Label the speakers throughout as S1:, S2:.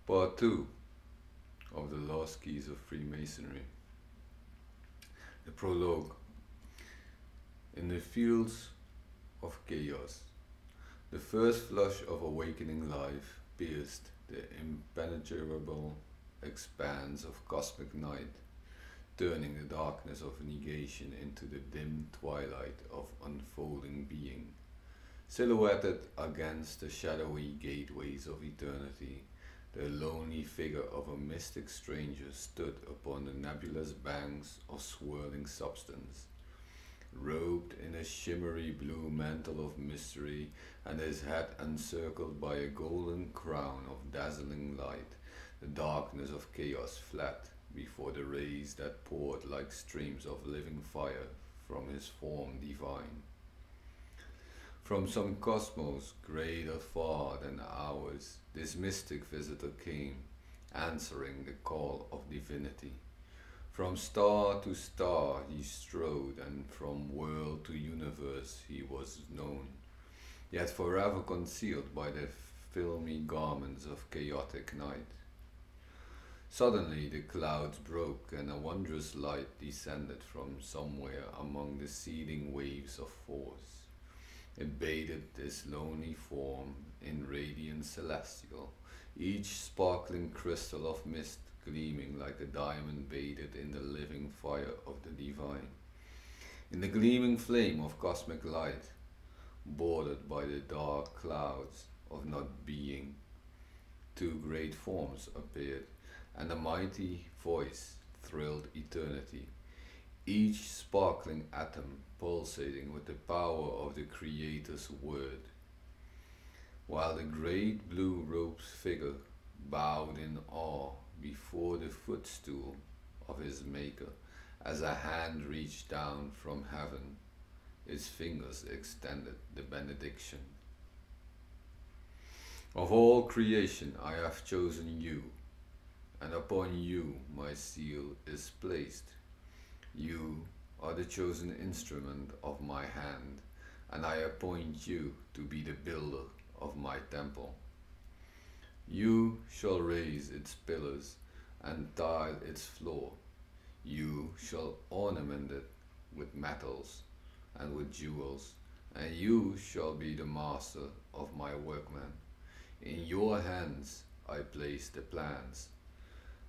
S1: Part 2 of the Lost Keys of Freemasonry. The prologue. In the fields of chaos, the first flush of awakening life pierced the impenetrable expanse of cosmic night, turning the darkness of negation into the dim twilight of unfolding being. Silhouetted against the shadowy gateways of eternity, the lonely figure of a mystic stranger stood upon the nebulous banks of swirling substance, robed in a shimmery blue mantle of mystery and his head encircled by a golden crown of dazzling light. The darkness of chaos fled before the rays that poured like streams of living fire from his form divine. From some cosmos greater far than ours, this mystic visitor came, answering the call of divinity. From star to star he strode, and from world to universe he was known, yet forever concealed by the filmy garments of chaotic night. Suddenly the clouds broke, and a wondrous light descended from somewhere among the seething waves of force. It bathed this lonely form in radiance celestial, each sparkling crystal of mist gleaming like a diamond bathed in the living fire of the divine. In the gleaming flame of cosmic light, bordered by the dark clouds of not being, two great forms appeared, and a mighty voice thrilled eternity, each sparkling atom pulsating with the power of the Creator's word. While the great blue-robed figure bowed in awe before the footstool of his Maker, as a hand reached down from heaven, its fingers extended the benediction. Of all creation I have chosen you, and upon you my seal is placed. You are the chosen instrument of my hand, and I appoint you to be the builder of my temple. You shall raise its pillars and tile its floor. You shall ornament it with metals and with jewels, and you shall be the master of my workmen. In your hands I place the plans,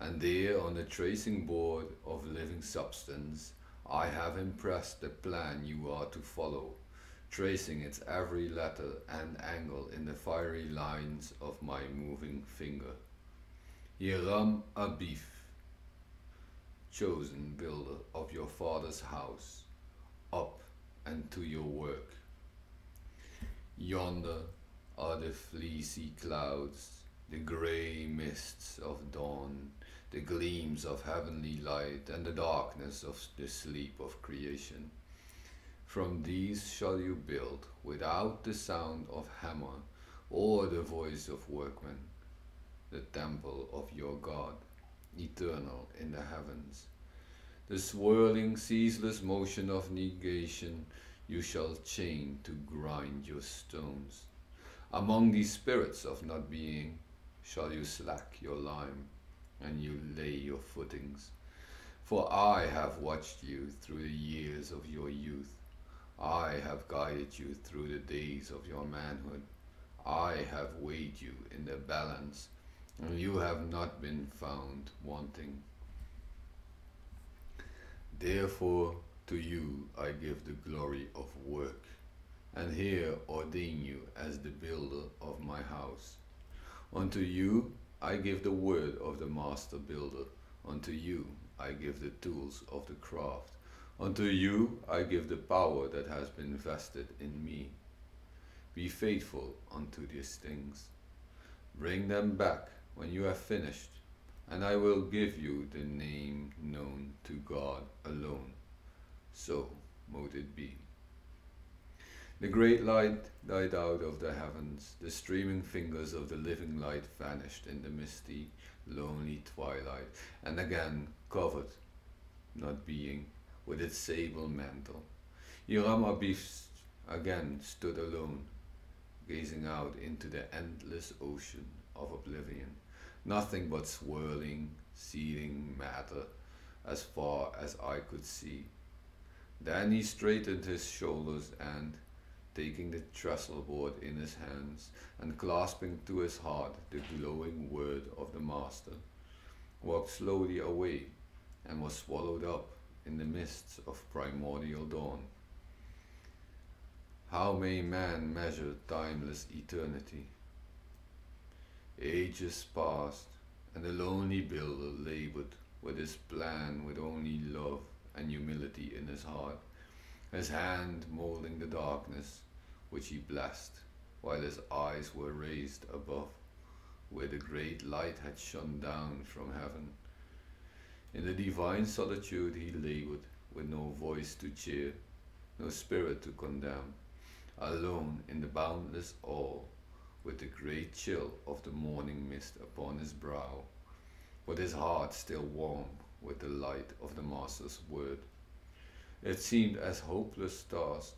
S1: and there on the tracing board of living substance I have impressed the plan you are to follow, tracing its every letter and angle in the fiery lines of my moving finger. Hiram Abif, chosen builder of your father's house, up and to your work. Yonder are the fleecy clouds, the grey mists of dawn, the gleams of heavenly light, and the darkness of the sleep of creation. From these shall you build, without the sound of hammer or the voice of workmen, the temple of your God, eternal in the heavens. The swirling, ceaseless motion of negation you shall chain to grind your stones. Among these spirits of not being shall you slack your lime, and you lay your footings. For I have watched you through the years of your youth. I have guided you through the days of your manhood. I have weighed you in the balance, and you have not been found wanting. Therefore to you I give the glory of work, and here ordain you as the builder of my house. Unto you I give the word of the master builder. Unto you I give the tools of the craft. Unto you I give the power that has been vested in me. Be faithful unto these things. Bring them back when you have finished, and I will give you the name known to God alone. So mote it be. The great light died out of the heavens. The streaming fingers of the living light vanished in the misty, lonely twilight, and again covered, not being, with its sable mantle. Hiram Abif again stood alone, gazing out into the endless ocean of oblivion, nothing but swirling, seething matter as far as I could see. Then he straightened his shoulders and, taking the trestle board in his hands and clasping to his heart the glowing word of the Master, walked slowly away and was swallowed up in the mists of primordial dawn. How may man measure timeless eternity? Ages passed, and the lonely builder labored with his plan with only love and humility in his heart, his hand molding the darkness which he blessed, while his eyes were raised above, where the great light had shone down from heaven. In the divine solitude he labored, with no voice to cheer, no spirit to condemn, alone in the boundless awe, with the great chill of the morning mist upon his brow, but his heart still warm with the light of the Master's word. It seemed as hopeless task.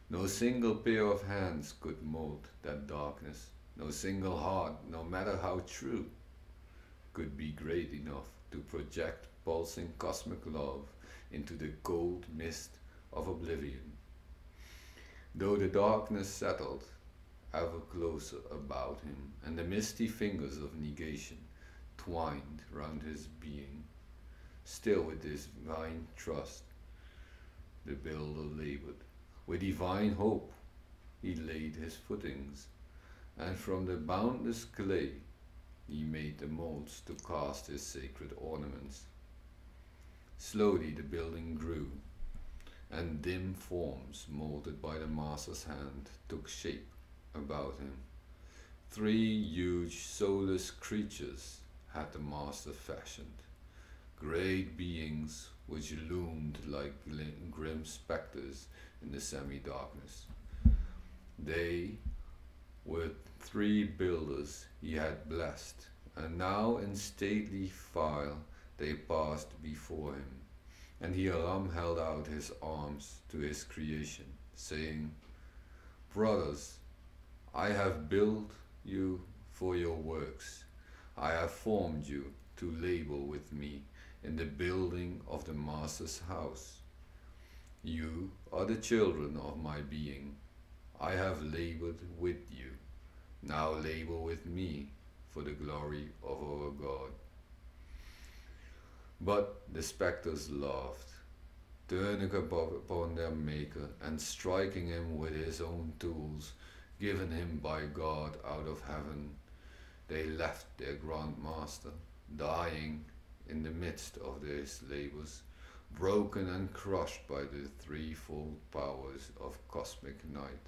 S1: No single pair of hands could mold that darkness. No single heart, no matter how true, could be great enough to project pulsing cosmic love into the cold mist of oblivion. Though the darkness settled ever closer about him, and the misty fingers of negation twined round his being, still with this divine trust the builder labored. With divine hope he laid his footings, and from the boundless clay he made the molds to cast his sacred ornaments. Slowly the building grew, and dim forms molded by the Master's hand took shape about him. 3 huge soulless creatures had the Master fashioned, great beings which loomed like grim spectres in the semi-darkness. They were 3 builders he had blessed, and now in stately file they passed before him, and he alone held out his arms to his creation, saying, "Brothers, I have built you for your works. I have formed you to labor with me in the building of the Master's house. You are the children of my being. I have labored with you. Now labor with me for the glory of our God." But the spectres laughed, turning upon their Maker and striking him with his own tools, given him by God out of heaven. They left their Grand Master, dying in the midst of his labors, broken and crushed by the threefold powers of cosmic night.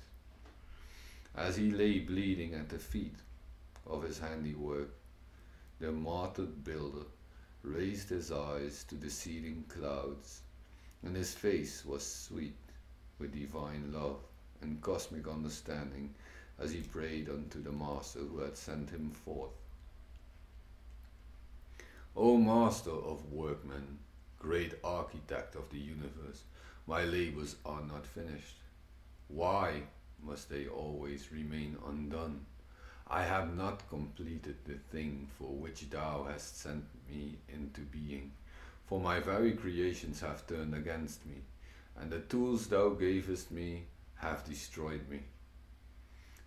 S1: As he lay bleeding at the feet of his handiwork, the martyred builder raised his eyes to the seething clouds, and his face was sweet with divine love and cosmic understanding as he prayed unto the Master who had sent him forth. "O Master of workmen, great architect of the universe, my labors are not finished. Why must they always remain undone? I have not completed the thing for which thou hast sent me into being, for my very creations have turned against me, and the tools thou gavest me have destroyed me.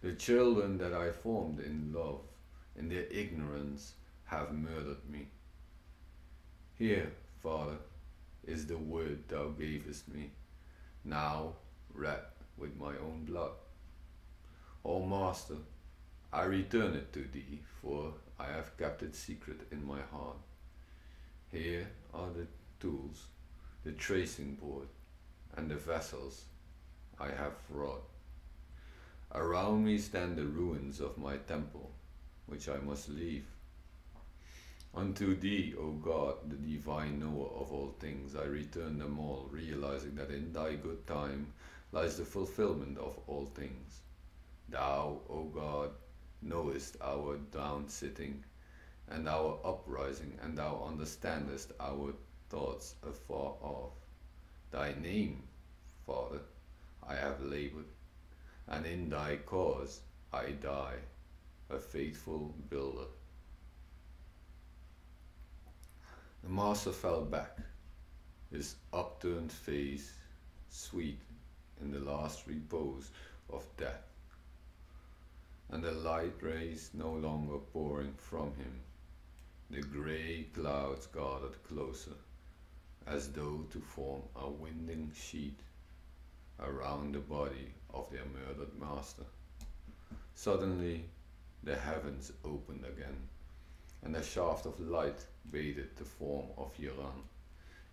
S1: The children that I formed in love, in their ignorance, have murdered me. Here, Father, is the word thou gavest me, now read with my own blood. O Master, I return it to thee, for I have kept it secret in my heart. Here are the tools, the tracing board, and the vessels I have wrought. Around me stand the ruins of my temple, which I must leave. Unto thee, O God, the divine knower of all things, I return them all, realizing that in thy good time lies the fulfillment of all things. Thou, O God, knowest our down-sitting and our uprising, and thou understandest our thoughts afar off. Thy name, Father, I have labored, and in thy cause I die, a faithful builder The master fell back, his upturned face sweet in the last repose of death, and the light rays no longer pouring from him. The grey clouds gathered closer, as though to form a winding sheet around the body of their murdered master. Suddenly the heavens opened again, and a shaft of light bathed the form of Yaran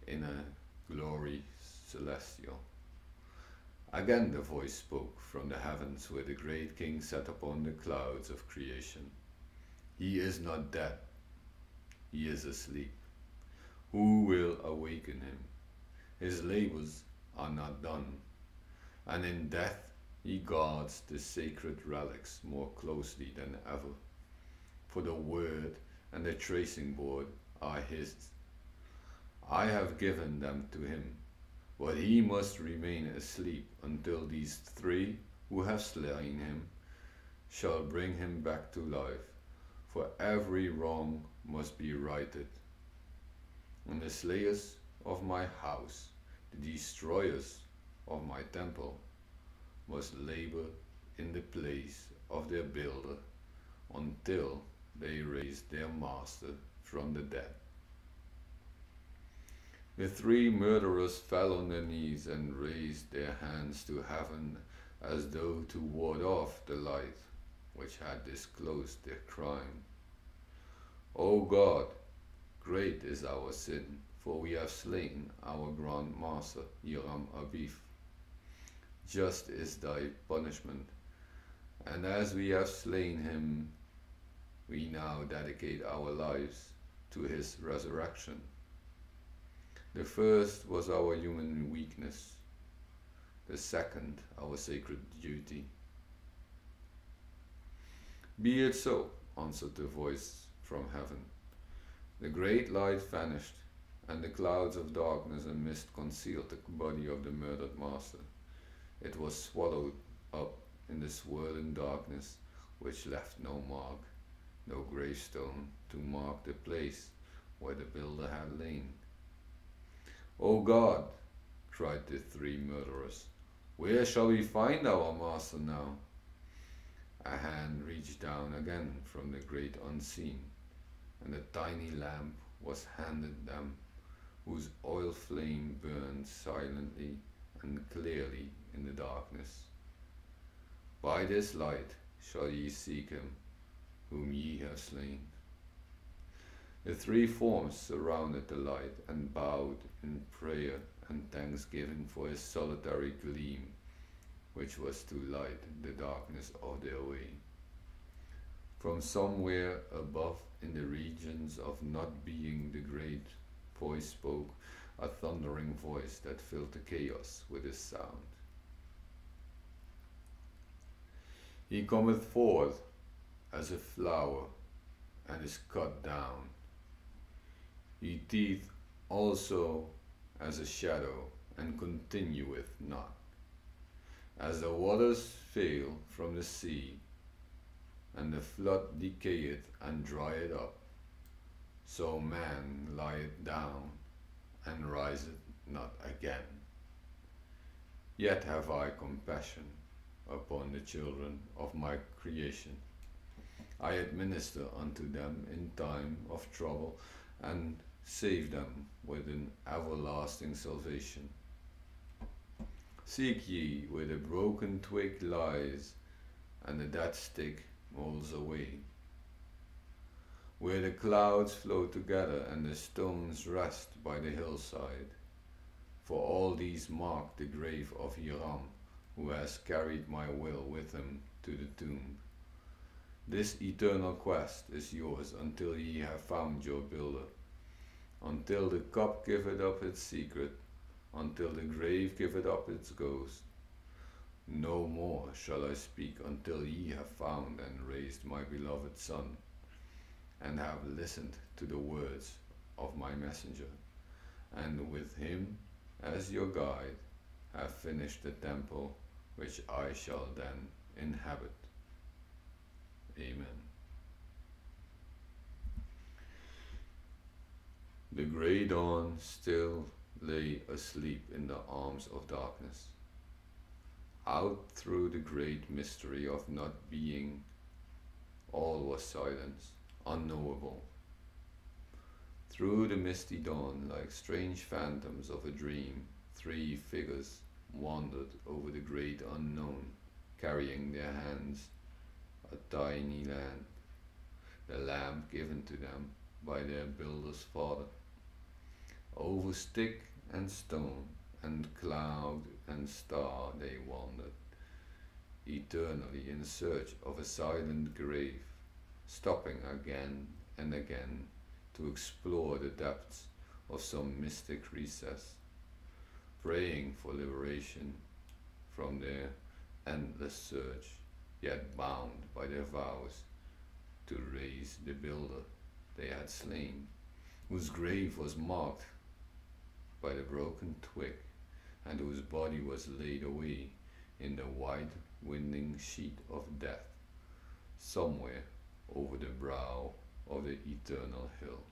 S1: in a glory celestial. Again the voice spoke from the heavens where the great king sat upon the clouds of creation. He is not dead, he is asleep. Who will awaken him? His labors are not done, and in death he guards the sacred relics more closely than ever, for the word and the tracing board are his. I have given them to him, but he must remain asleep until these three who have slain him shall bring him back to life, for every wrong must be righted. And the slayers of my house, the destroyers of my temple, must labor in the place of their builder until they raise their master from the dead. The three murderers fell on their knees and raised their hands to heaven as though to ward off the light which had disclosed their crime. O God, great is our sin, for we have slain our Grand Master, Hiram Abif. Just is thy punishment, and as we have slain him, we now dedicate our lives to his resurrection. The first was our human weakness, the second our sacred duty. Be it so, answered the voice from heaven. The great light vanished, and the clouds of darkness and mist concealed the body of the murdered master. It was swallowed up in the swirling darkness, which left no mark, no gravestone to mark the place where the builder had lain. O God, cried the three murderers, where shall we find our master now? A hand reached down again from the great unseen, and a tiny lamp was handed them, whose oil flame burned silently and clearly in the darkness. By this light shall ye seek him, whom ye have slain. The three forms surrounded the light and bowed in prayer and thanksgiving for his solitary gleam, which was to light the darkness of their way. From somewhere above in the regions of not being, the great voice spoke, a thundering voice that filled the chaos with his sound. He cometh forth as a flower and is cut down. He teeth also as a shadow and continueth not. As the waters fail from the sea, and the flood decayeth and drieth up, so man lieth down and riseth not again. Yet have I compassion upon the children of my creation. I administer unto them in time of trouble, and save them with an everlasting salvation. Seek ye where the broken twig lies, and the dead stick molds away, where the clouds flow together and the stones rest by the hillside. For all these mark the grave of Hiram, who has carried my will with him to the tomb. This eternal quest is yours until ye have found your builder, until the cup giveth up its secret, until the grave giveth up its ghost. No more shall I speak until ye have found and raised my beloved Son, and have listened to the words of my messenger, and with him as your guide have finished the temple which I shall then inhabit. Amen. The grey dawn still lay asleep in the arms of darkness. Out through the great mystery of not being, all was silence, unknowable. Through the misty dawn, like strange phantoms of a dream, three figures wandered over the great unknown, carrying in their hands a tiny land, the lamp given to them by their builder's father. Over stick and stone and cloud and star they wandered, eternally in search of a silent grave, stopping again and again to explore the depths of some mystic recess, praying for liberation from their endless search, yet bound by their vows to raise the builder they had slain, whose grave was marked by the broken twig, and whose body was laid away in the wide winding sheet of death, somewhere over the brow of the eternal hill.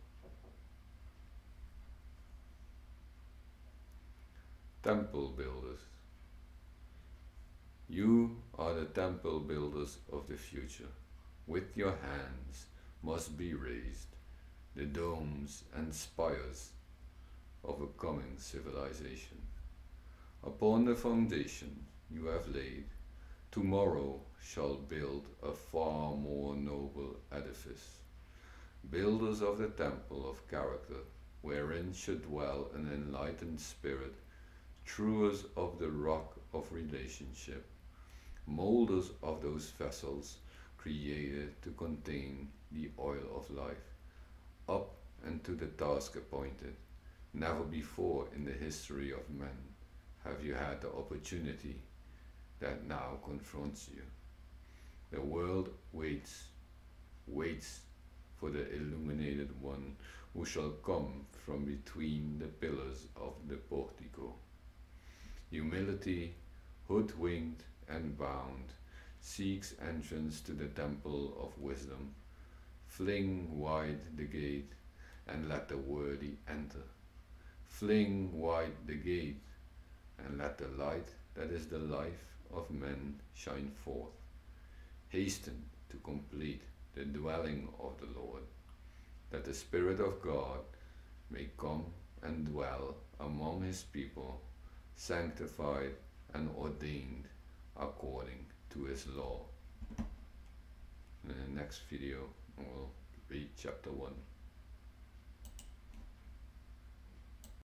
S1: Temple builders. You are the temple builders of the future. With your hands must be raised the domes and spires of a coming civilization. Upon the foundation you have laid, tomorrow shall build a far more noble edifice. Builders of the temple of character, wherein should dwell an enlightened spirit, truers of the rock of relationship, molders of those vessels created to contain the oil of life, up and to the task appointed. Never before in the history of men have you had the opportunity that now confronts you. The world waits for the illuminated one who shall come from between the pillars of the portico. Humility, hoodwinked and bound, seeks entrance to the temple of wisdom. Fling wide the gate, and let the worthy enter. Fling wide the gate, and let the light that is the life of men shine forth. Hasten to complete the dwelling of the Lord, that the Spirit of God may come and dwell among his people, sanctified and ordained according to his law. In the next video, we'll read chapter 1.